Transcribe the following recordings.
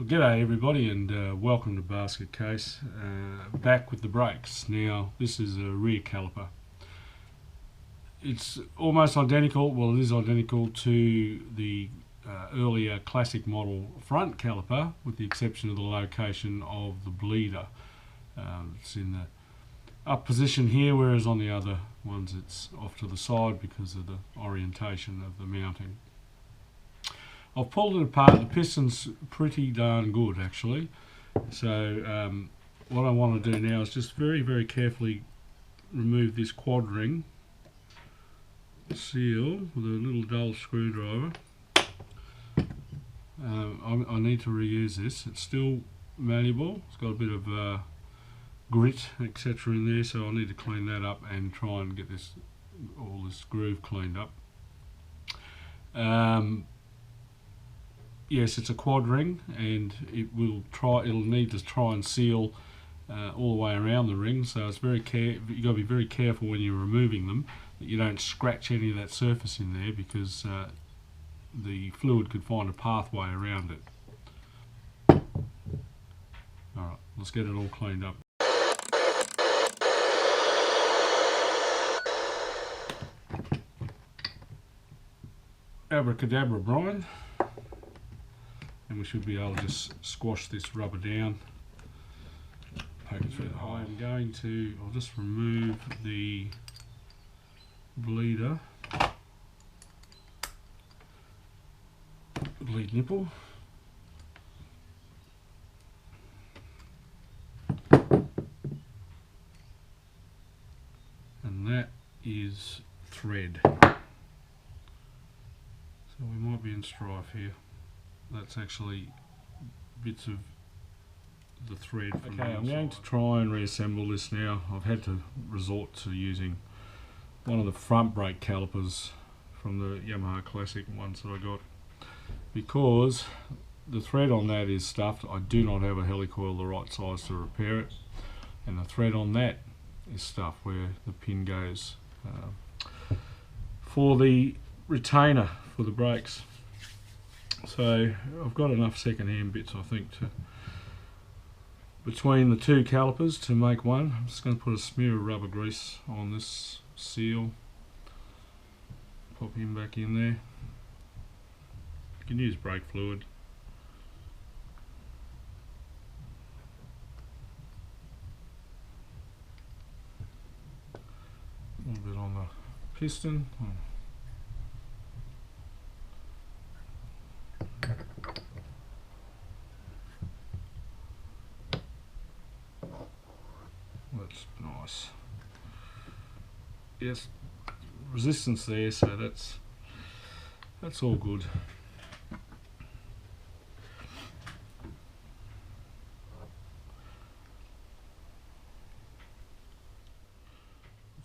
Well, g'day everybody, and welcome to Basket Case. Back with the brakes. Now, this is a rear caliper. It's almost identical, well, it is identical to the earlier classic model front caliper, with the exception of the location of the bleeder. It's in the up position here, whereas on the other ones it's off to the side because of the orientation of the mounting. I've pulled it apart. The piston's pretty darn good actually. So what I want to do now is just very carefully remove this quad ring seal with a little dull screwdriver. I need to reuse this. It's still malleable. It's got a bit of grit etc in there, so I need to clean that up and try and get all this groove cleaned up. Yes, it's a quad ring, and it'll need to try and seal all the way around the ring. So it's you've got to be very careful when you're removing them that you don't scratch any of that surface in there, because the fluid could find a pathway around it. Alright, let's get it all cleaned up. Abracadabra, Brian. And we should be able to just squash this rubber down, poke it through the hole. I'll just remove the bleed nipple. And that is thread. So we might be in strife here. That's actually bits of the thread from the outside. I'm going to try and reassemble this now. I've had to resort to using one of the front brake calipers from the Yamaha classic ones that I got, because the thread on that is stuffed. I do not have a helicoil the right size to repair it, and the thread on that is stuffed where the pin goes for the retainer for the brakes. So I've got enough second-hand bits, I think, between the two calipers to make one. I'm just going to put a smear of rubber grease on this seal, pop him back in there. You can use brake fluid. A little bit on the piston. That's nice. Yes, resistance there, so that's all good. Put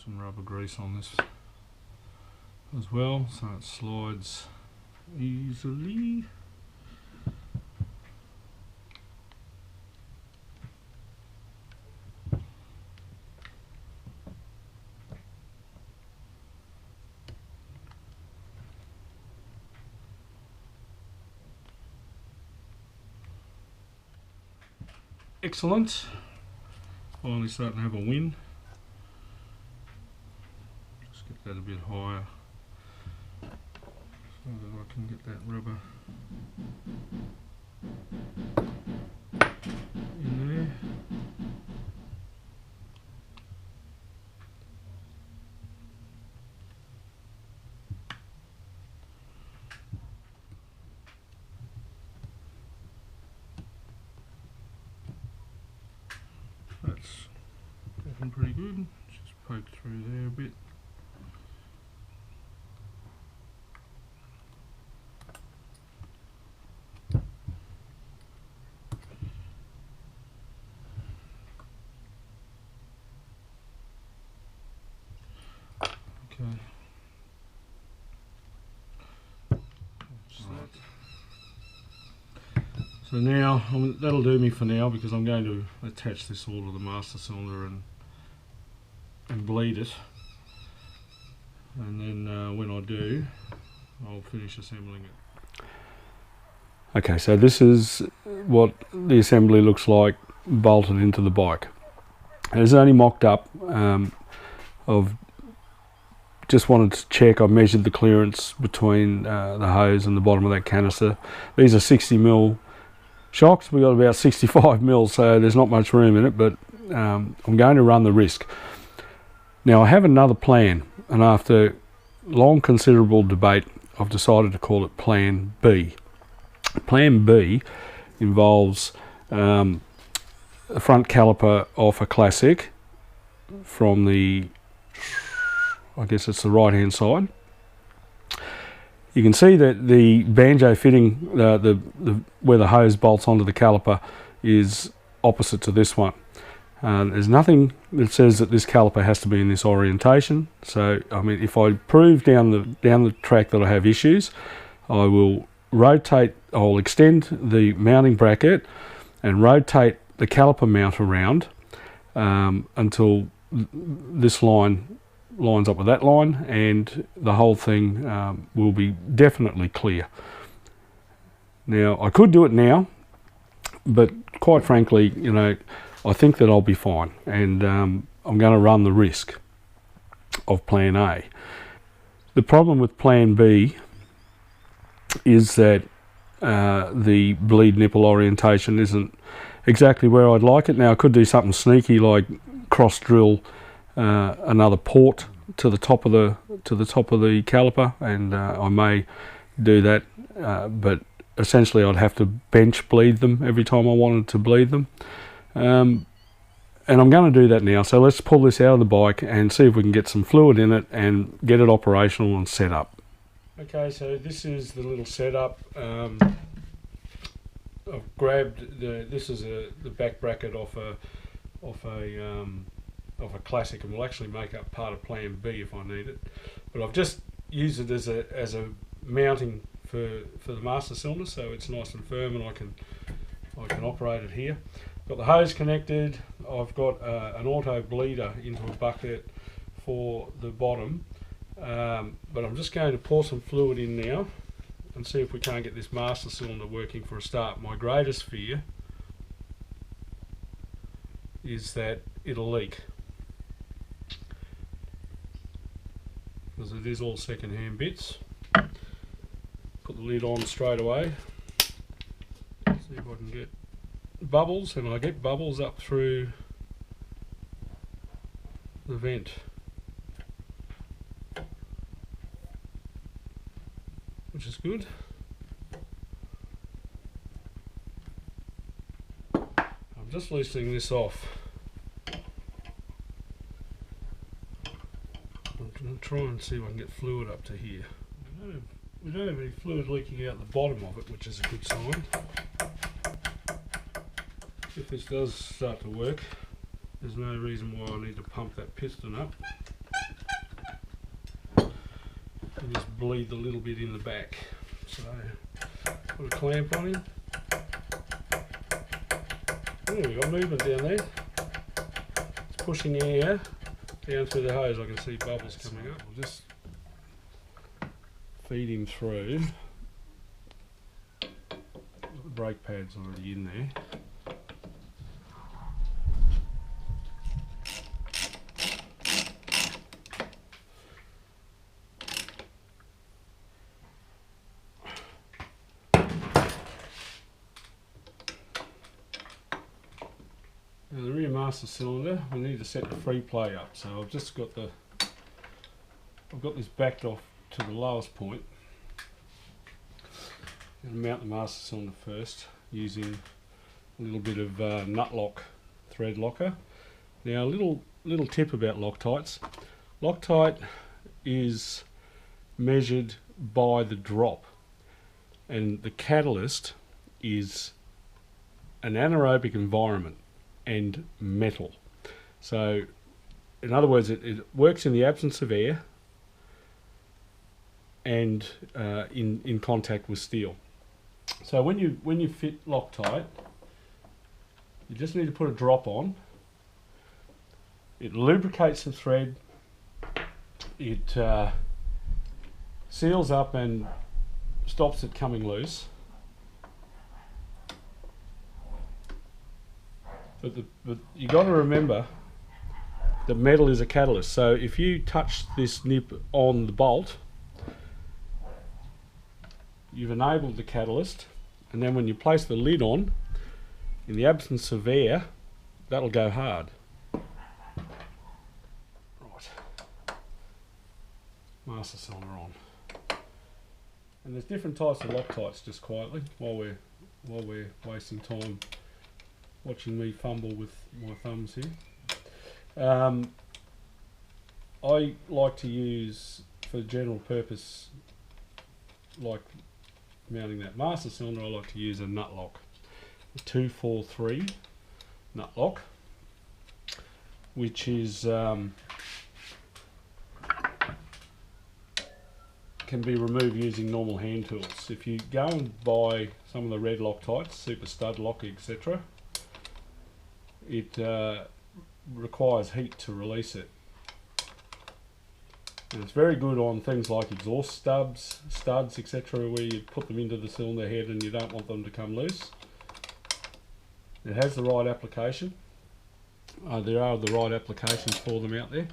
some rubber grease on this as well, so it slides easily. Excellent. Finally starting to have a win. Just get that a bit higher so that I can get that rubber in there. That's looking pretty good. Just poke through there a bit. Okay. So now, that'll do me for now, because I'm going to attach this all to the master cylinder and bleed it. And then when I do, I'll finish assembling it. Okay, so this is what the assembly looks like bolted into the bike. It's only mocked up. I've just wanted to check. I measured the clearance between the hose and the bottom of that canister. These are 60mm shocks. We got about 65mm, so there's not much room in it, but I'm going to run the risk. Now I have another plan, and after long considerable debate I've decided to call it Plan B. Plan B involves a front caliper off a Classic from the, I guess it's the right hand side. You can see that the banjo fitting, where the hose bolts onto the caliper, is opposite to this one. There's nothing that says that this caliper has to be in this orientation. So I mean, if I prove down the track that I have issues, I will I'll extend the mounting bracket and rotate the caliper mount around until this line lines up with that line, and the whole thing will be definitely clear. Now I could do it now, but quite frankly, you know, I think that I'll be fine, and I'm going to run the risk of Plan A. The problem with Plan B is that the bleed nipple orientation isn't exactly where I'd like it. Now I could do something sneaky like cross drill another port to the top of the caliper, and I may do that, but essentially I'd have to bench bleed them every time I wanted to bleed them. And I'm going to do that now. So let's pull this out of the bike and see if we can get some fluid in it and get it operational and set up. Okay, so this is the little setup. I've grabbed this is the back bracket off a Classic, and will actually make up part of Plan B if I need it. But I've just used it as a mounting for the master cylinder, so it's nice and firm, and I can operate it here. Got the hose connected. I've got an auto bleeder into a bucket for the bottom, but I'm just going to pour some fluid in now and see if we can't get this master cylinder working for a start. My greatest fear is that it'll leak, because it is all second-hand bits. Put the lid on straight away. See if I can get bubbles, and I get bubbles up through the vent. Which is good. I'm just loosening this off. I'm going to try and see if I can get fluid up to here. We don't have any fluid leaking out the bottom of it, which is a good sign. If this does start to work, there's no reason why I need to pump that piston up. And just bleed the little bit in the back. So, put a clamp on him. Oh, we've got movement down there. It's pushing air down through the hose. I can see bubbles coming up. We'll just feed him through. The brake pad's already in there. Now the rear master cylinder, we need to set the free play up. So I've just got this backed off to the lowest point. I'm going to mount the master cylinder first using a little bit of nut lock thread locker. Now a little tip about Loctites. Loctite is measured by the drop, and the catalyst is an anaerobic environment and metal. So in other words, it works in the absence of air and in contact with steel. So when you fit Loctite, you just need to put a drop on. It lubricates the thread, it seals up and stops it coming loose, But you got to remember that metal is a catalyst. So if you touch this nip on the bolt, you've enabled the catalyst, and then when you place the lid on, in the absence of air, that'll go hard. Right. Master cylinder on. And there's different types of Loctites, just quietly, while we're wasting time watching me fumble with my thumbs here. I like to use, for general purpose, like mounting that master cylinder, I like to use a nut lock, a 243 nut lock, which is can be removed using normal hand tools. If you go and buy some of the red Loctites, Super Stud Lock, etc., it requires heat to release it. And it's very good on things like exhaust studs, etc., where you put them into the cylinder head and you don't want them to come loose. It has the right application. There are the right applications for them out there.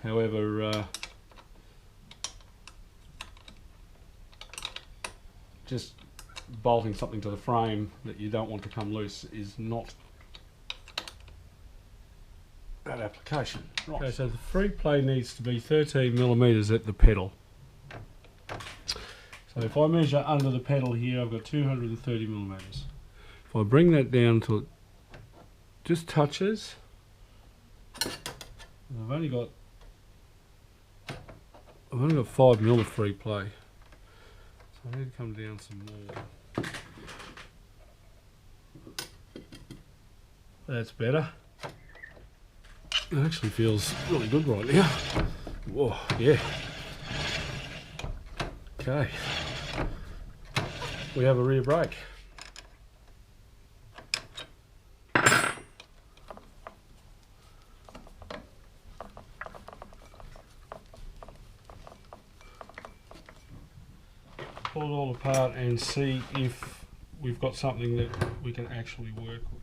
However, just bolting something to the frame that you don't want to come loose is not that application. Right. Okay, so the free play needs to be 13mm at the pedal. So if I measure under the pedal here, I've got 230mm. If I bring that down to just touches, I've only got 5mm of free play. So I need to come down some more. That's better. It actually feels really good right now. Whoa, yeah. Okay. We have a rear brake. Pull it all apart and see if we've got something that we can actually work with.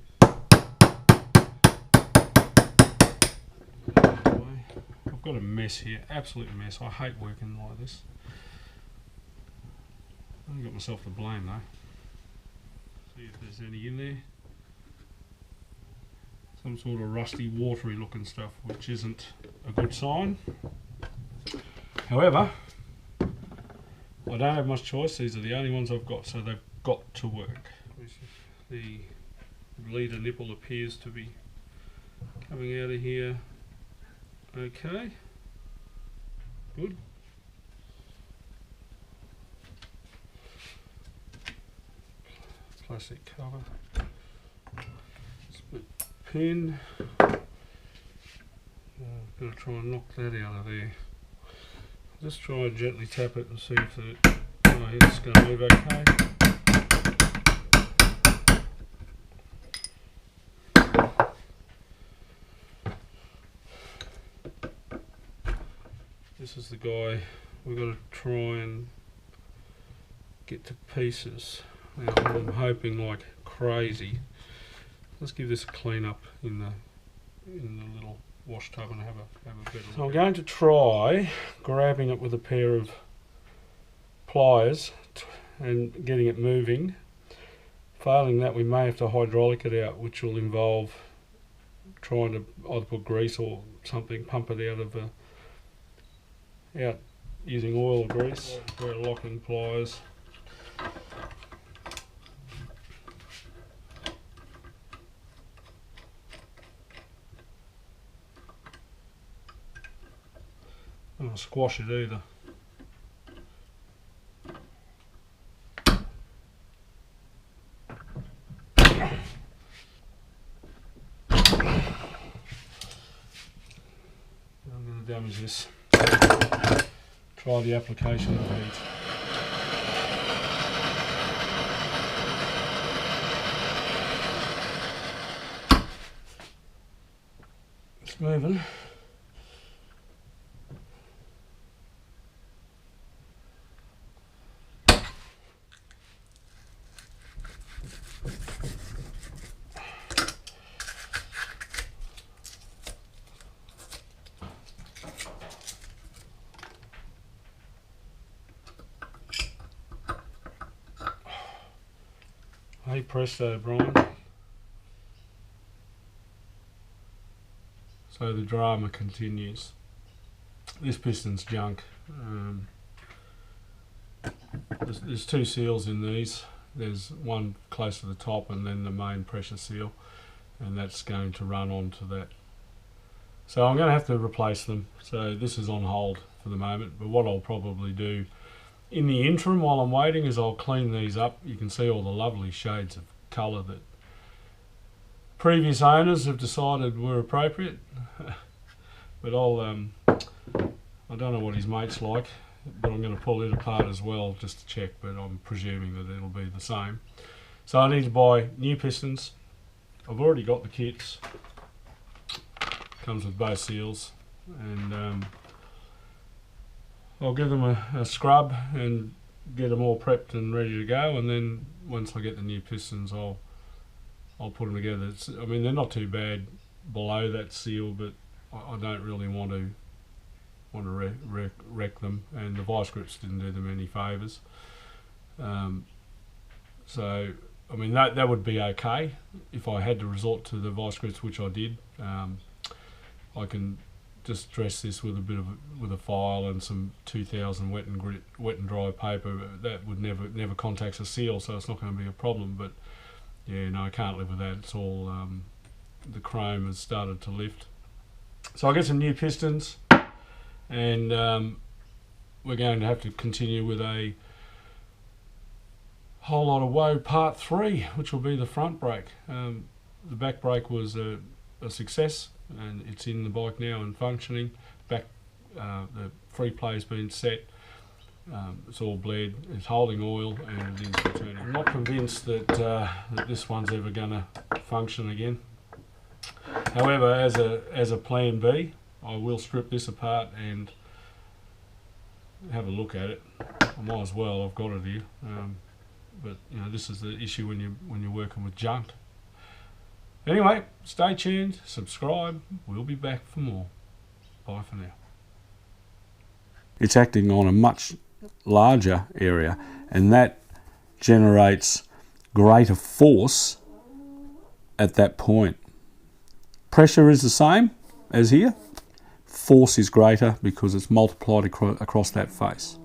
I've got a mess here, absolute mess. I hate working like this. I've only got myself to blame though. See if there's any in there. Some sort of rusty, watery looking stuff, which isn't a good sign. However, I don't have much choice. These are the only ones I've got, so they've got to work. The bleeder nipple appears to be coming out of here. Okay, good. Plastic cover. Split pin. I'm going to try and knock that out of there. Just try and gently tap it and see if it's going to move okay. This is the guy we've got to try and get to pieces. Now I'm hoping like crazy. Let's give this a clean up in the little wash tub and have a better look. So I'm going to try grabbing it with a pair of pliers and getting it moving. Failing that, we may have to hydraulic it out, which will involve trying to either put grease or something, pump it out of out using oil or grease. We're locking pliers. I don't squash it either. I'm going to damage this. Try the application of heat. It's moving. Hey presto, Brian. So the drama continues. This piston's junk. There's two seals in these. There's one close to the top and then the main pressure seal, and that's going to run onto that. So I'm going to have to replace them. So this is on hold for the moment, but what I'll probably do in the interim while I'm waiting is I'll clean these up. You can see all the lovely shades of colour that previous owners have decided were appropriate. But I don't know what his mate's like, but I'm going to pull it apart as well just to check, but I'm presuming that it'll be the same. So I need to buy new pistons. I've already got the kits. Comes with both seals, and I'll give them a scrub and get them all prepped and ready to go, and then once I get the new pistons I'll put them together. I mean, they're not too bad below that seal, but I don't really want to wreck them, and the vice grips didn't do them any favours. So I mean that would be okay if I had to resort to the vice grips, which I did. I can just dress this with a file and some 2000 wet and dry paper. That would never contacts a seal, so it's not going to be a problem. But yeah, no, I can't live with that. It's all the chrome has started to lift. So I'll get some new pistons, and we're going to have to continue with a Whole Lotta Woe Part 3, which will be the front brake. The back brake was a success, and it's in the bike now and functioning. The free play's been set. It's all bled, it's holding oil, and it is returning. I'm not convinced that this one's ever going to function again. However, as a plan B, I will strip this apart and have a look at it. I might as well, I've got it here. But you know, this is the issue when you're working with junk. Anyway, stay tuned, subscribe, we'll be back for more. Bye for now. It's acting on a much larger area, and that generates greater force at that point. Pressure is the same as here. Force is greater because it's multiplied across that face.